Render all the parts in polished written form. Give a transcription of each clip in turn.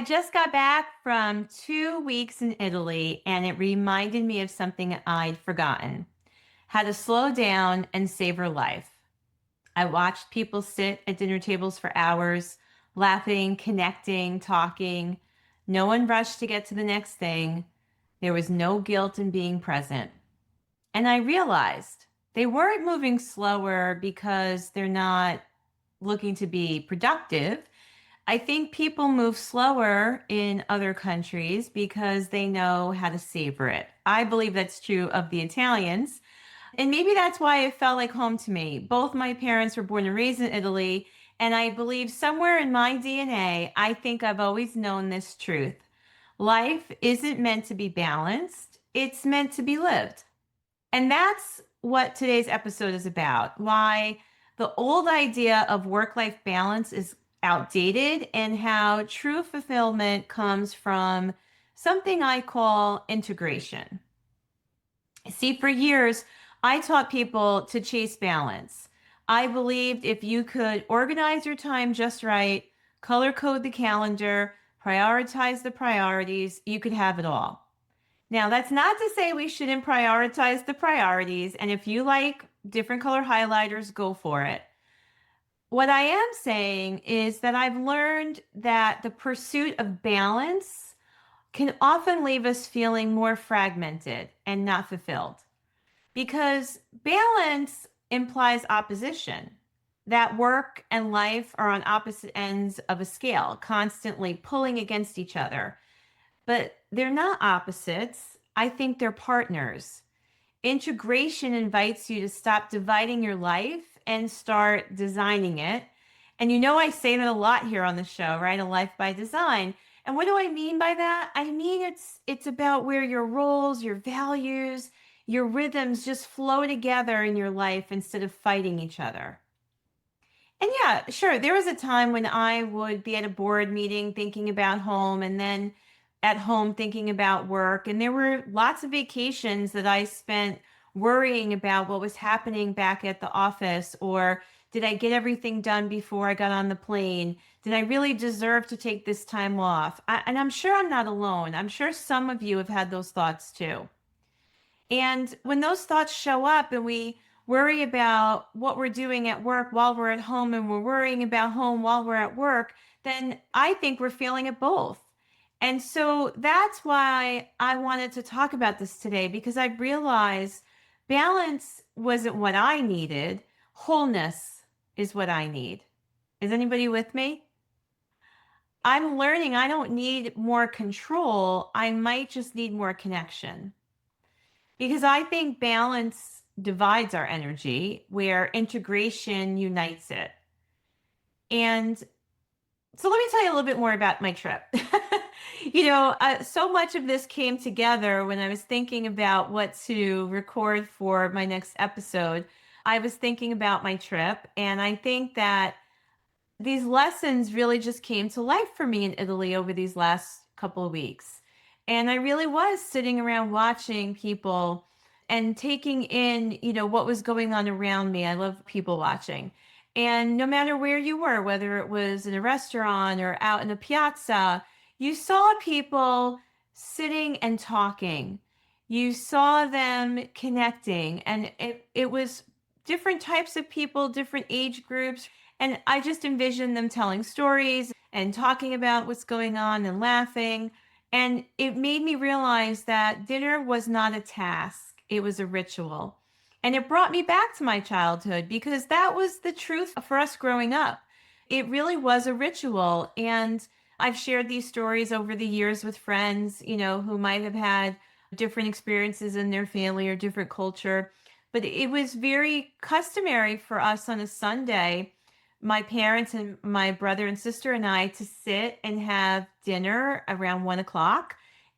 I just got back from 2 weeks in Italy, and it reminded me of something I'd forgotten: how to slow down and savor life. I watched people sit at dinner tables for hours, laughing, connecting, talking. No one rushed to get to the next thing. There was no guilt in being present. And I realized they weren't moving slower because they're not looking to be productive. I think people move slower in other countries because they know how to savor it. I believe that's true of the Italians. And maybe that's why it felt like home to me. Both my parents were born and raised in Italy. And I believe somewhere in my DNA, I think I've always known this truth. Life isn't meant to be balanced, it's meant to be lived. And that's what today's episode is about: why the old idea of work life balance is outdated and how true fulfillment comes from something I call integration. See, for years, I taught people to chase balance. I believed if you could organize your time just right, color code the calendar, prioritize the priorities, you could have it all. Now, that's not to say we shouldn't prioritize the priorities. And if you like different color highlighters, go for it. What I am saying is that I've learned that the pursuit of balance can often leave us feeling more fragmented and not fulfilled, because balance implies opposition. That work and life are on opposite ends of a scale, constantly pulling against each other. But they're not opposites. I think they're partners. Integration invites you to stop dividing your life and start designing it. And you know, I say that a lot here on the show, right? A life by design. And what do I mean by that? I mean, it's about where your roles, your values, your rhythms just flow together in your life instead of fighting each other. And yeah, sure, there was a time when I would be at a board meeting thinking about home, and then at home thinking about work. And there were lots of vacations that I spent worrying about what was happening back at the office, or did I get everything done before I got on the plane? Did I really deserve to take this time off? And I'm sure I'm not alone. I'm sure some of you have had those thoughts too. And when those thoughts show up and we worry about what we're doing at work while we're at home, and we're worrying about home while we're at work, then I think we're feeling it both. And so that's why I wanted to talk about this today, because I realized balance wasn't what I needed. Wholeness is what I need. Is anybody with me? I'm learning I don't need more control. I might just need more connection. Because I think balance divides our energy, where integration unites it. And so let me tell you a little bit more about my trip. So much of this came together when I was thinking about what to record for my next episode. I was thinking about my trip, and I think that these lessons really just came to life for me in Italy over these last couple of weeks. And I really was sitting around watching people and taking in, what was going on around me. I love people watching. And no matter where you were, whether it was in a restaurant or out in a piazza, you saw people sitting and talking. You saw them connecting. And it was different types of people, different age groups. And I just envisioned them telling stories and talking about what's going on and laughing. And it made me realize that dinner was not a task, it was a ritual. And it brought me back to my childhood, because that was the truth for us growing up. It really was a ritual. And I've shared these stories over the years with friends, who might have had different experiences in their family or different culture. But it was very customary for us on a Sunday, my parents and my brother and sister and I, to sit and have dinner around 1 o'clock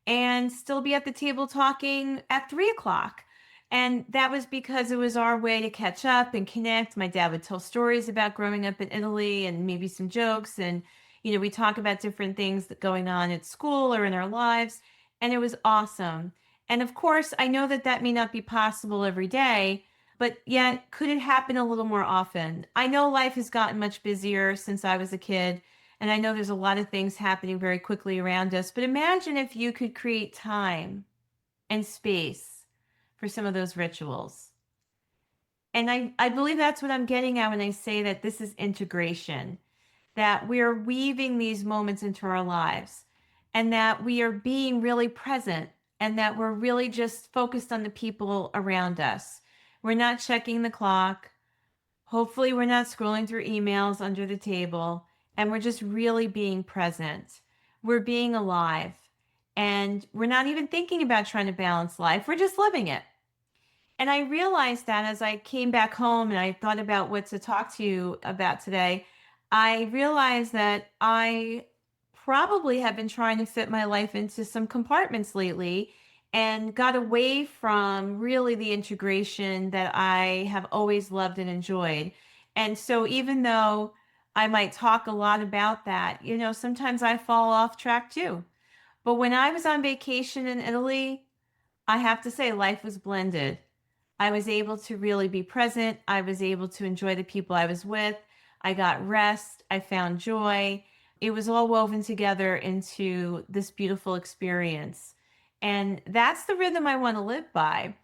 and still be at the table talking at 3 o'clock. And that was because it was our way to catch up and connect. My dad would tell stories about growing up in Italy and maybe some jokes. And, we talk about different things that going on at school or in our lives. And it was awesome. And of course, I know that that may not be possible every day, but yet could it happen a little more often? I know life has gotten much busier since I was a kid. And I know there's a lot of things happening very quickly around us, but imagine if you could create time and space for some of those rituals. And I believe that's what I'm getting at when I say that this is integration, that we're weaving these moments into our lives and that we are being really present and that we're really just focused on the people around us. We're not checking the clock. Hopefully, we're not scrolling through emails under the table and we're just really being present. We're being alive and we're not even thinking about trying to balance life. We're just living it. And I realized that as I came back home and I thought about what to talk to you about today, I realized that I probably have been trying to fit my life into some compartments lately and got away from really the integration that I have always loved and enjoyed. And so even though I might talk a lot about that, sometimes I fall off track too. But when I was on vacation in Italy, I have to say life was blended. I was able to really be present. I was able to enjoy the people I was with. I got rest. I found joy. It was all woven together into this beautiful experience. And that's the rhythm I want to live by.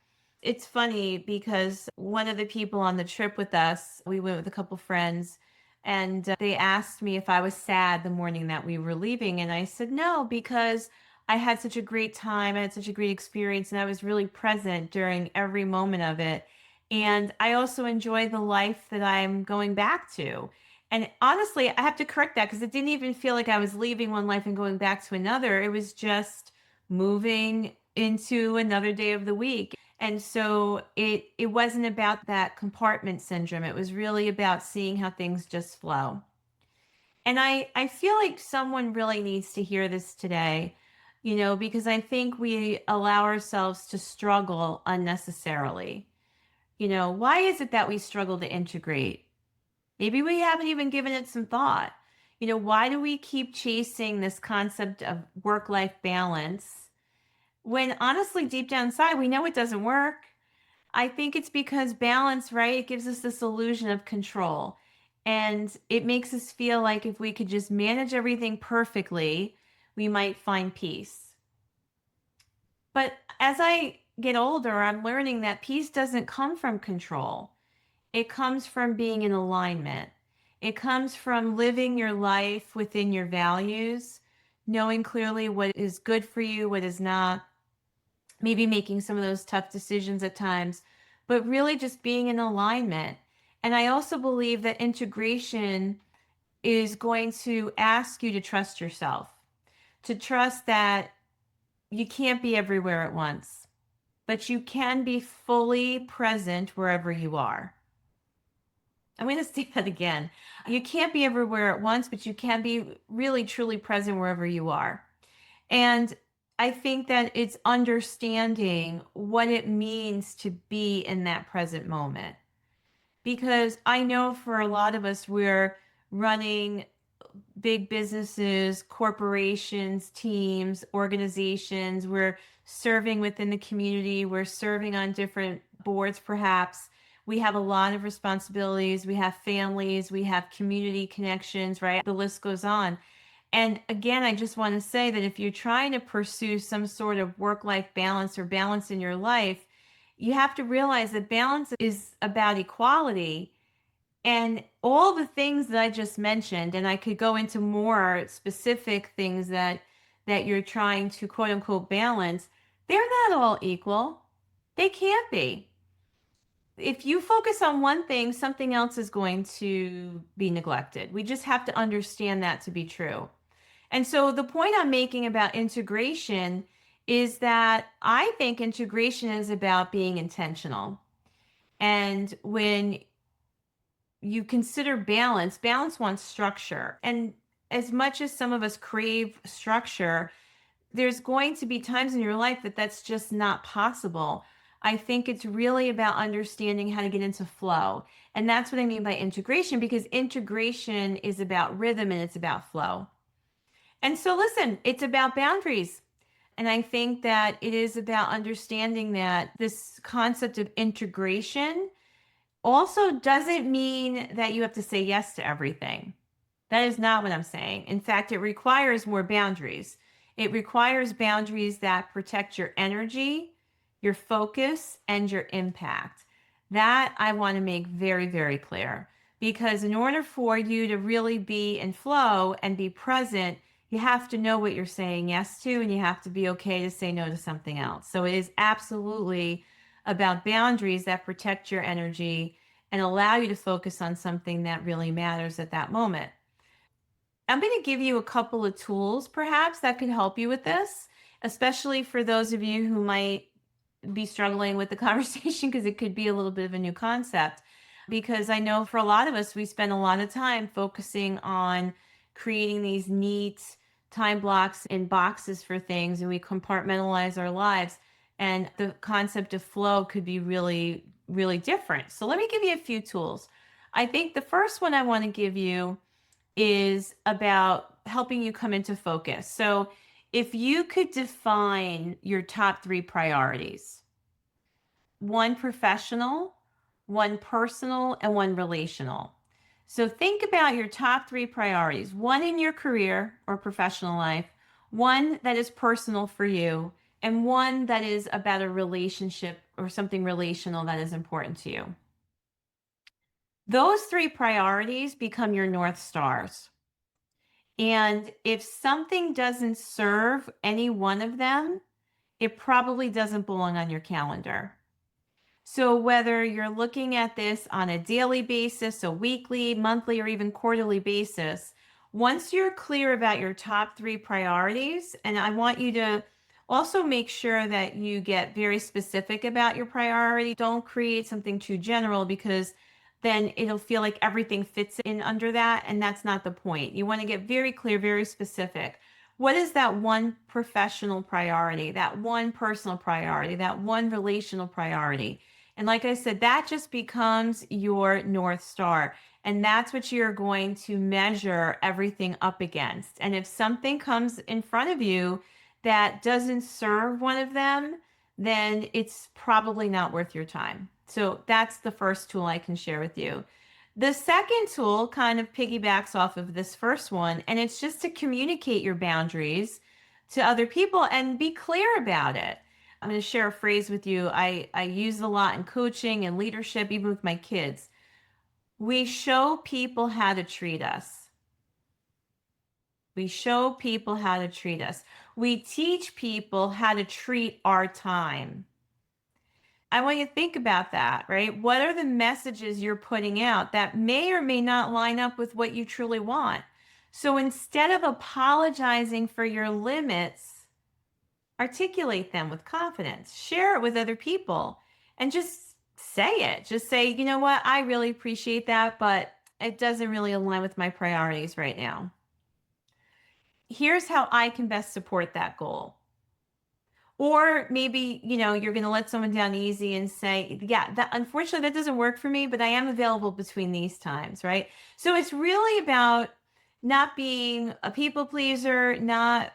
It's funny because one of the people on the trip with us, we went with a couple friends, and they asked me if I was sad the morning that we were leaving. And I said, no, because I had such a great time. I had such a great experience, and I was really present during every moment of it. And I also enjoy the life that I'm going back to. And honestly, I have to correct that because it didn't even feel like I was leaving one life and going back to another. It was just moving into another day of the week. And so it wasn't about that compartment syndrome. It was really about seeing how things just flow. And I feel like someone really needs to hear this today, because I think we allow ourselves to struggle unnecessarily. Why is it that we struggle to integrate? Maybe we haven't even given it some thought. Why do we keep chasing this concept of work life balance when honestly, deep down inside, we know it doesn't work? I think it's because balance, right? It gives us this illusion of control. And it makes us feel like if we could just manage everything perfectly, we might find peace. But as I get older, I'm learning that peace doesn't come from control. It comes from being in alignment. It comes from living your life within your values, knowing clearly what is good for you, what is not, maybe making some of those tough decisions at times, but really just being in alignment. And I also believe that integration is going to ask you to trust yourself, to trust that you can't be everywhere at once, but you can be fully present wherever you are. I'm going to say that again. You can't be everywhere at once, but you can be really, truly present wherever you are. And I think that it's understanding what it means to be in that present moment. Because I know for a lot of us, we're running big businesses, corporations, teams, organizations. We're serving within the community. We're serving on different boards, perhaps. We have a lot of responsibilities. We have families. We have community connections, right? The list goes on. And again, I just want to say that if you're trying to pursue some sort of work life balance or balance in your life, you have to realize that balance is about equality. And all the things that I just mentioned, and I could go into more specific things that you're trying to quote unquote balance, they're not all equal. They can't be. If you focus on one thing, something else is going to be neglected. We just have to understand that to be true. And so the point I'm making about integration is that I think integration is about being intentional. And when you consider balance, balance wants structure. And as much as some of us crave structure, there's going to be times in your life that that's just not possible. I think it's really about understanding how to get into flow. And that's what I mean by integration, because integration is about rhythm and it's about flow. And so, listen, it's about boundaries. And I think that it is about understanding that this concept of integration also doesn't mean that you have to say yes to everything. That is not what I'm saying. In fact, it requires more boundaries. It requires boundaries that protect your energy, your focus, and your impact. That I want to make very, very clear. Because in order for you to really be in flow and be present, you have to know what you're saying yes to, and you have to be okay to say no to something else. So it is absolutely about boundaries that protect your energy and allow you to focus on something that really matters at that moment. I'm going to give you a couple of tools perhaps that could help you with this, especially for those of you who might be struggling with the conversation because it could be a little bit of a new concept. Because I know for a lot of us, we spend a lot of time focusing on creating these neat time blocks and boxes for things, and we compartmentalize our lives. And the concept of flow could be really, really different. So let me give you a few tools. I think the first one I want to give you is about helping you come into focus. So, if you could define your top three priorities, one professional, one personal, and one relational. So, think about your top three priorities, one in your career or professional life, one that is personal for you, and one that is about a relationship or something relational that is important to you. Those three priorities become your North Stars. And if something doesn't serve any one of them, it probably doesn't belong on your calendar. So, whether you're looking at this on a daily basis, a weekly, monthly, or even quarterly basis, once you're clear about your top three priorities, and I want you to also make sure that you get very specific about your priority. Don't create something too general because then it'll feel like everything fits in under that. And that's not the point. You want to get very clear, very specific. What is that one professional priority, that one personal priority, that one relational priority? And like I said, that just becomes your North Star. And that's what you're going to measure everything up against. And if something comes in front of you that doesn't serve one of them, then it's probably not worth your time. So that's the first tool I can share with you. The second tool kind of piggybacks off of this first one, and it's just to communicate your boundaries to other people and be clear about it. I'm going to share a phrase with you I use a lot in coaching and leadership, even with my kids. We show people how to treat us. We show people how to treat us. We teach people how to treat our time. I want you to think about that, right? What are the messages you're putting out that may or may not line up with what you truly want? So instead of apologizing for your limits, articulate them with confidence, share it with other people, and just say it. Just say, you know what, I really appreciate that, but it doesn't really align with my priorities right now. Here's how I can best support that goal. Or maybe, you're going to let someone down easy and say, yeah, that unfortunately that doesn't work for me, but I am available between these times, right? So it's really about not being a people pleaser, not,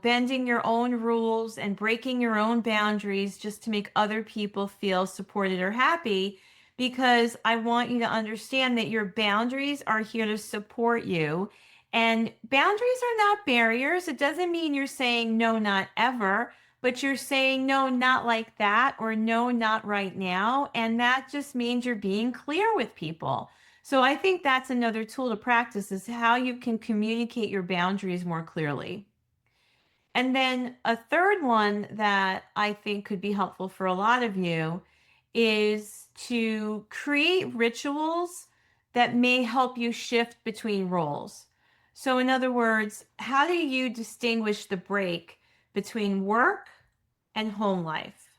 bending your own rules and breaking your own boundaries just to make other people feel supported or happy. Because I want you to understand that your boundaries are here to support you. And boundaries are not barriers. It doesn't mean you're saying no, not ever, but you're saying no, not like that, or no, not right now. And that just means you're being clear with people. So I think that's another tool to practice is how you can communicate your boundaries more clearly. And then a third one that I think could be helpful for a lot of you is to create rituals that may help you shift between roles. So, in other words, how do you distinguish the break between work and home life?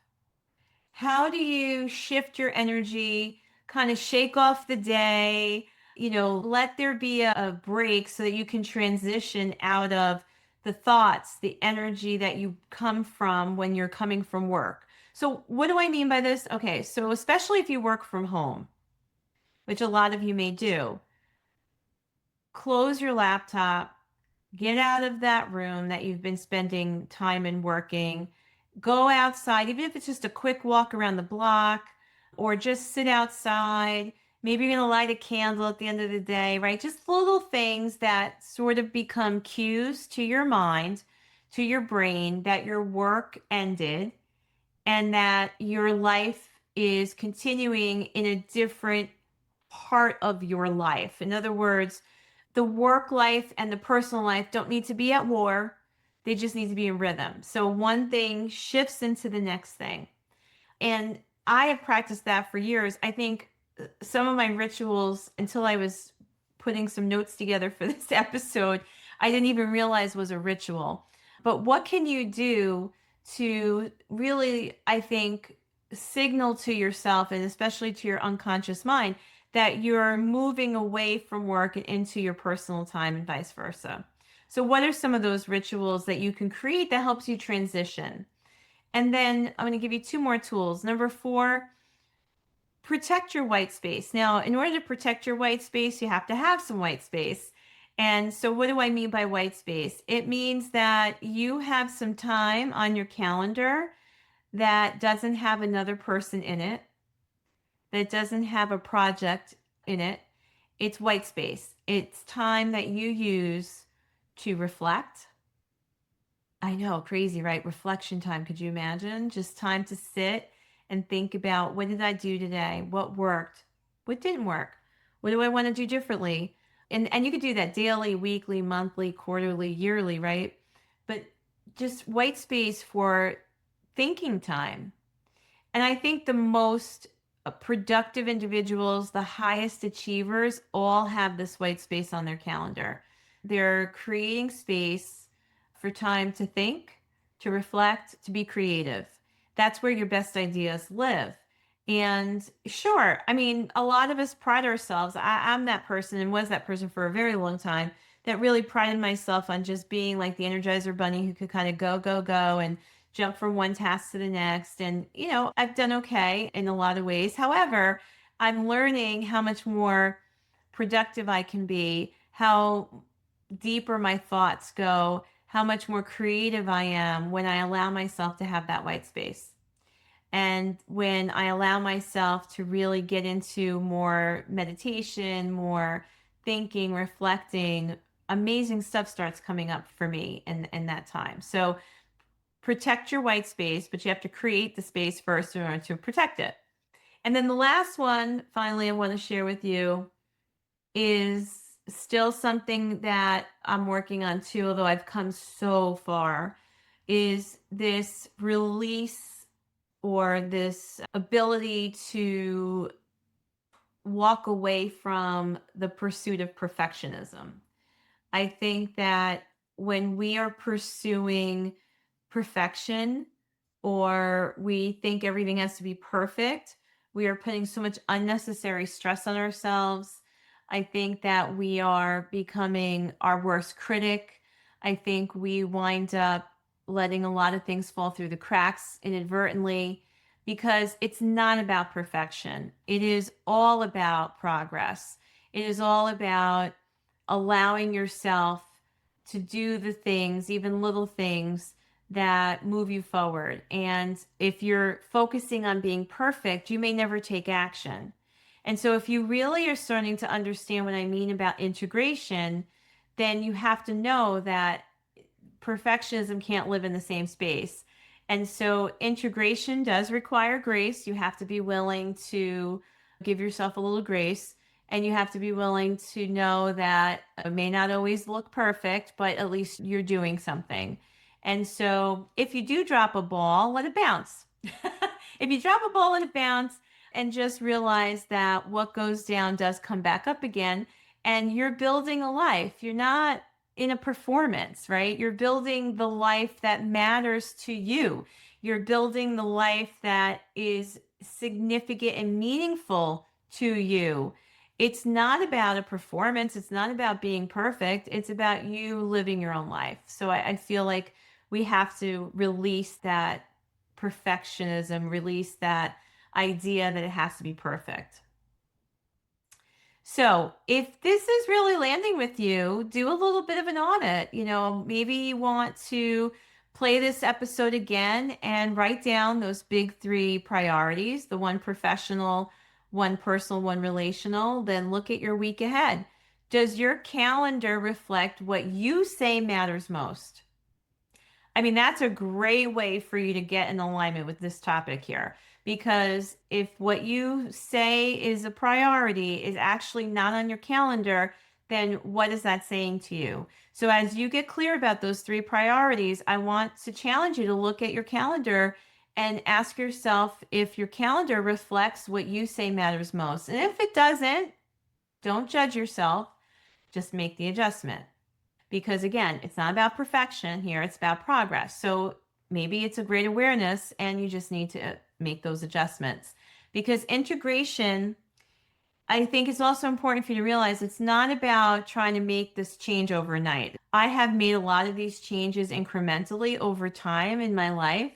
How do you shift your energy, kind of shake off the day, let there be a break so that you can transition out of the thoughts, the energy that you come from when you're coming from work? So, what do I mean by this? Okay, so especially if you work from home, which a lot of you may do, close your laptop, get out of that room that you've been spending time in working. Go outside, even if it's just a quick walk around the block or just sit outside. Maybe you're going to light a candle at the end of the day, right? Just little things that sort of become cues to your mind, to your brain, that your work ended and that your life is continuing in a different part of your life. In other words, the work life and the personal life don't need to be at war. They just need to be in rhythm. So one thing shifts into the next thing. And I have practiced that for years. I think some of my rituals, until I was putting some notes together for this episode, I didn't even realize was a ritual. But what can you do to really, I think, signal to yourself and especially to your unconscious mind that you're moving away from work and into your personal time and vice versa? So, what are some of those rituals that you can create that helps you transition? And then I'm going to give you two more tools. Number 4, protect your white space. Now, in order to protect your white space, you have to have some white space. And so, what do I mean by white space? It means that you have some time on your calendar that doesn't have another person in it, that doesn't have a project in it. It's white space. It's time that you use to reflect. I know, crazy, right? Reflection time. Could you imagine? Just time to sit and think about, what did I do today? What worked? What didn't work? What do I want to do differently? And you could do that daily, weekly, monthly, quarterly, yearly, right? But just white space for thinking time. And I think the most productive individuals, the highest achievers, all have this white space on their calendar. They're creating space for time to think, to reflect, to be creative. That's where your best ideas live. And sure, I mean, a lot of us pride ourselves. I'm that person and was that person for a very long time that really prided myself on just being like the Energizer Bunny who could kind of go, go, go and jump from one task to the next. And, I've done okay in a lot of ways. However, I'm learning how much more productive I can be, how deeper my thoughts go, how much more creative I am when I allow myself to have that white space. And when I allow myself to really get into more meditation, more thinking, reflecting, amazing stuff starts coming up for me in that time. So protect your white space, but you have to create the space first in order to protect it. And then the last one, finally, I want to share with you is still something that I'm working on too, although I've come so far, is this release or this ability to walk away from the pursuit of perfectionism. I think that when we are pursuing perfection or we think everything has to be perfect, we are putting so much unnecessary stress on ourselves. I think that we are becoming our worst critic. I think we wind up letting a lot of things fall through the cracks inadvertently because it's not about perfection. It is all about progress. It is all about allowing yourself to do the things, even little things that move you forward. And if you're focusing on being perfect, you may never take action. And so, if you really are starting to understand what I mean about integration, then you have to know that perfectionism can't live in the same space. And so, integration does require grace. You have to be willing to give yourself a little grace. And you have to be willing to know that it may not always look perfect, but at least you're doing something. And so if you do drop a ball, let it bounce. If you drop a ball, let it bounce and just realize that what goes down does come back up again. And you're building a life. You're not in a performance, right? You're building the life that matters to you. You're building the life that is significant and meaningful to you. It's not about a performance. It's not about being perfect. It's about you living your own life. So I feel like we have to release that perfectionism, release that idea that it has to be perfect. So if this is really landing with you, do a little bit of an audit. Maybe you want to play this episode again and write down those big 3 priorities, the one professional, one personal, one relational, then look at your week ahead. Does your calendar reflect what you say matters most? I mean, that's a great way for you to get in alignment with this topic here. Because if what you say is a priority is actually not on your calendar, then what is that saying to you? So, as you get clear about those three priorities, I want to challenge you to look at your calendar and ask yourself if your calendar reflects what you say matters most. And if it doesn't, don't judge yourself, just make the adjustment. Because again, it's not about perfection here, it's about progress. So maybe it's a great awareness and you just need to make those adjustments. Because integration, I think it's also important for you to realize it's not about trying to make this change overnight. I have made a lot of these changes incrementally over time in my life,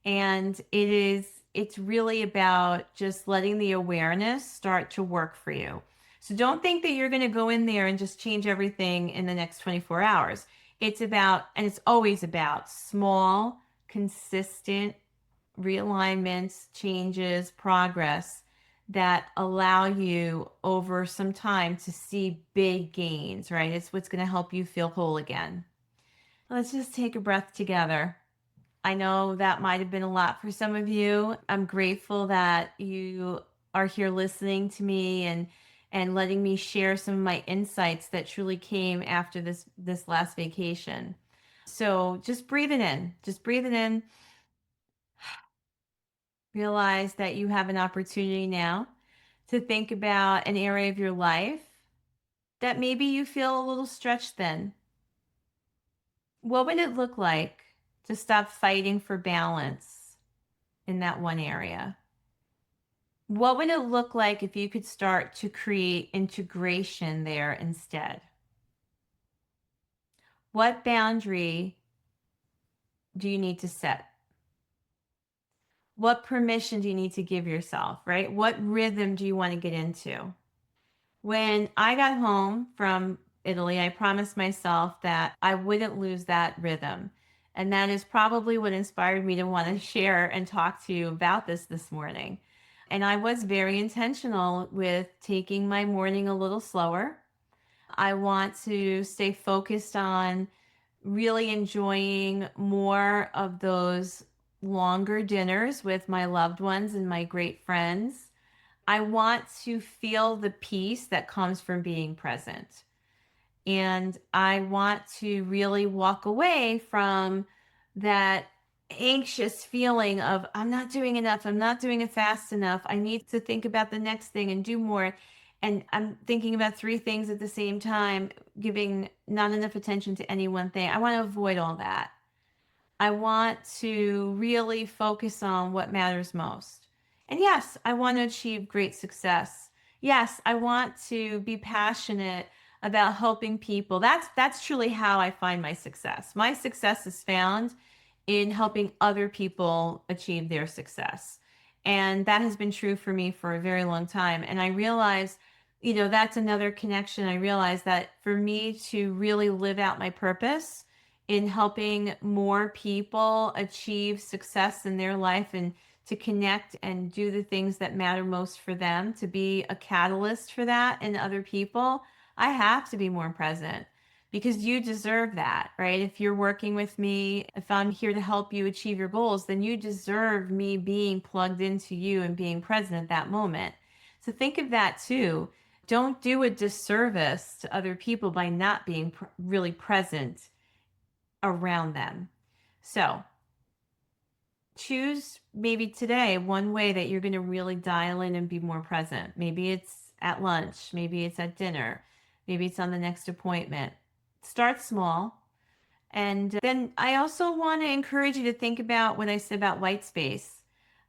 and it's really about just letting the awareness start to work for you. So don't think that you're going to go in there and just change everything in the next 24 hours. It's about, and it's always about small, consistent realignments, changes, progress that allow you over some time to see big gains, right? It's what's going to help you feel whole again. Let's just take a breath together. I know that might have been a lot for some of you. I'm grateful that you are here listening to me and letting me share some of my insights that truly came after this last vacation. So just breathe it in. Just breathe it in. Realize that you have an opportunity now to think about an area of your life that maybe you feel a little stretched thin. What would it look like to stop fighting for balance in that one area? What would it look like if you could start to create integration there instead? What boundary do you need to set? What permission do you need to give yourself, right? What rhythm do you want to get into? When I got home from Italy, I promised myself that I wouldn't lose that rhythm. And that is probably what inspired me to want to share and talk to you about this morning. And I was very intentional with taking my morning a little slower. I want to stay focused on really enjoying more of those longer dinners with my loved ones and my great friends. I want to feel the peace that comes from being present. And I want to really walk away from that anxious feeling of, I'm not doing enough, I'm not doing it fast enough, I need to think about the next thing and do more. And I'm thinking about three things at the same time, giving not enough attention to any one thing. I want to avoid all that. I want to really focus on what matters most. And yes, I want to achieve great success. Yes, I want to be passionate about helping people. That's truly how I find my success. My success is found in helping other people achieve their success. And that has been true for me for a very long time. And I realize, that's another connection. I realize that for me to really live out my purpose in helping more people achieve success in their life and to connect and do the things that matter most for them, to be a catalyst for that in other people, I have to be more present because you deserve that, right? If you're working with me, if I'm here to help you achieve your goals, then you deserve me being plugged into you and being present at that moment. So think of that too. Don't do a disservice to other people by not being really present around them. So choose maybe today one way that you're going to really dial in and be more present. Maybe it's at lunch, maybe it's at dinner, maybe it's on the next appointment. Start small. And then I also want to encourage you to think about what I said about white space.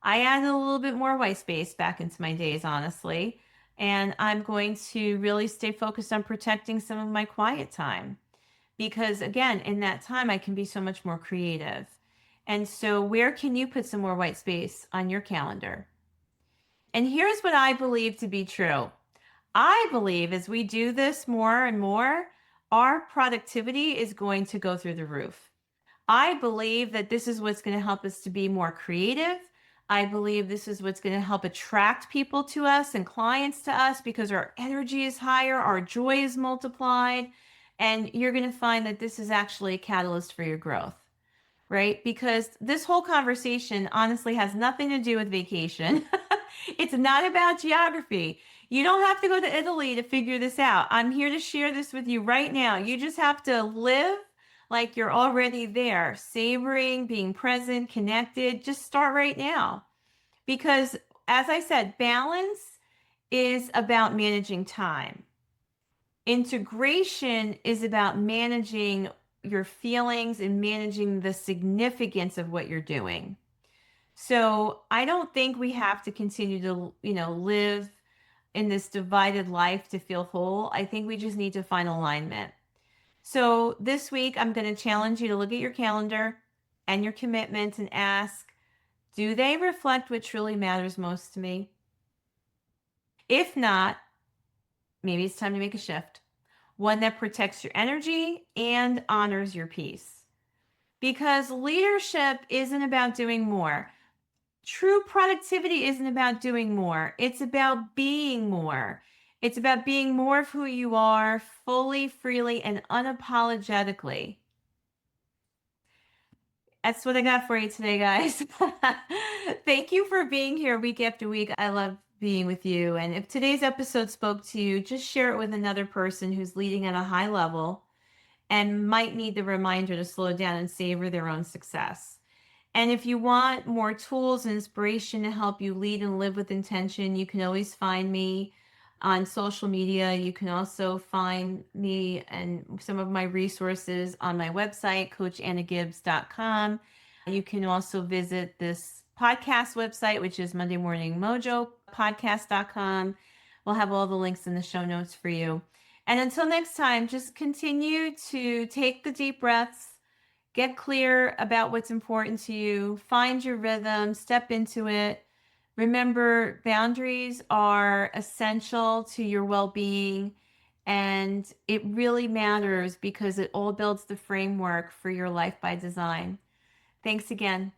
I added a little bit more white space back into my days, honestly. And I'm going to really stay focused on protecting some of my quiet time because again, in that time, I can be so much more creative. And so, where can you put some more white space on your calendar? And here's what I believe to be true. I believe as we do this more and more, our productivity is going to go through the roof. I believe that this is what's going to help us to be more creative. I believe this is what's going to help attract people to us and clients to us because our energy is higher, our joy is multiplied, and you're going to find that this is actually a catalyst for your growth, right? Because this whole conversation honestly has nothing to do with vacation. It's not about geography. You don't have to go to Italy to figure this out. I'm here to share this with you right now. You just have to live like you're already there, savoring, being present, connected. Just start right now. Because, as I said, balance is about managing time. Integration is about managing your feelings and managing the significance of what you're doing. So I don't think we have to continue to, live in this divided life to feel whole. I think we just need to find alignment. So this week, I'm going to challenge you to look at your calendar and your commitments and ask, do they reflect what truly matters most to me? If not, maybe it's time to make a shift, one that protects your energy and honors your peace. Because leadership isn't about doing more. True productivity isn't about doing more. It's about being more. It's about being more of who you are, fully, freely, and unapologetically. That's what I got for you today, guys. Thank you for being here week after week. I love being with you. And if today's episode spoke to you, just share it with another person who's leading at a high level and might need the reminder to slow down and savor their own success. And if you want more tools and inspiration to help you lead and live with intention, you can always find me on social media. You can also find me and some of my resources on my website, coachannagibbs.com. You can also visit this podcast website, which is Monday Morning Mojo podcast.com. We'll have all the links in the show notes for you. And until next time, just continue to take the deep breaths. Get clear about what's important to you. Find your rhythm, step into it. Remember, boundaries are essential to your well-being, and it really matters because it all builds the framework for your life by design. Thanks again.